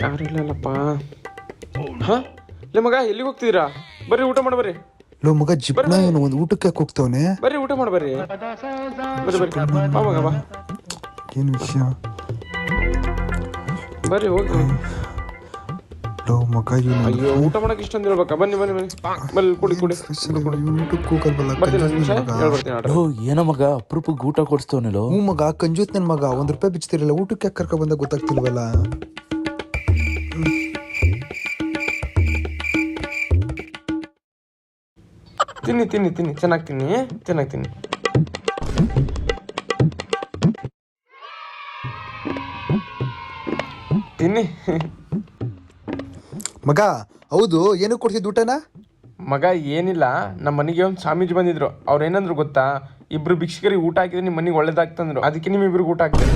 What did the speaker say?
ಯಾರಿಲ್ಲಲ್ಲಪ್ಪ. ಹಾ ಲೇ ಮಗ ಎಲ್ಲಿಗೆ ಹೋಗ್ತಿದ್ದೀರಾ? ಬರ್ರಿ ಊಟ ಮಾಡಿ ಬರ್ರಿ. ಲೋ ಮಗ ಜಿಪ್ನ ಇವನು ಒಂದು ಊಟಕ್ಕೆ ಯಾಕೆ ಹೋಗ್ತಾವನೆ? ಬರ್ರಿ ಊಟ ಮಾಡಿ ಬರ್ರಿ. ಬರ್ರಿ ಬರ್ರಿ ಬಾ ಮಗ ಬಾ. ಏನು ವಿಷಯ? ಬರ್ರಿ ಹೋಗಿ. ಲೋ ಮಗ ಇವನು ಅಯ್ಯೋ ಊಟ ಮಾಡಕ್ಕೆ ಇಷ್ಟ ಅಂತ ಹೇಳ್ಬೇಕಾ? ಬನ್ನಿ ಬನ್ನಿ ಬನ್ನಿ ಬಲ್ಲಿ ಕುಡಿ ಕುಡಿ ಊಟಕ್ಕೆ ಹೋಗಲ್ವಲ್ಲ. ಬರ್ತೀನಿ ಒಂದು ನಿಮಿಷ ಹೇಳ್ಬರ್ತೀನಿ ಆರ್ಡ್ರ್. ಏನೋ ಮಗ ಅಪ್ರೂಪಕ್ಕೆ ಊಟ ಕೊಡಿಸ್ತವನಲ್ಲೋ. ಹ್ಞೂ ಮಗ ಕಂಜೂತ್ ನನ್ನ ಮಗ. ₹1 ಬಿಚ್ತಿರಲ್ಲ, ಊಟಕ್ಕೆ ಯಾಕೆ ಕರ್ಕ ಬಂದಾಗ ಗೊತ್ತಾಗ್ತಿಲ್ವಲ್ಲ. ತಿನ್ನಿ ತಿನ್ನಿ ತಿನ್ನಿ ಚೆನ್ನಾಗಿ ತಿನ್ನಿ ಚೆನ್ನಾಗಿ ತಿನ್ನಿ. ತಿನ್ನಿ ಮಗ ಹೌದು, ಏನಕ್ಕೆ ಕೊಡ್ತಿದ್ದು ಊಟನ? ಮಗ ಏನಿಲ್ಲ, ನಮ್ಮ ಮನೆಗೆ ಒಂದು ಸ್ವಾಮೀಜಿ ಬಂದಿದ್ರು. ಅವ್ರು ಏನಂದ್ರು ಗೊತ್ತಾ, ಇಬ್ರು ಭಿಕ್ಷಕರಿಗೆ ಊಟ ಹಾಕಿದ್ರೆ ನಿಮ್ಮ ಮನೆಗೆ ಒಳ್ಳೇದಾಗ್ತಂದ್ರು. ಅದಕ್ಕೆ ನಿಮ್ಮಿಬ್ರಿಗೆ ಊಟ ಹಾಕ್ತಾರೆ.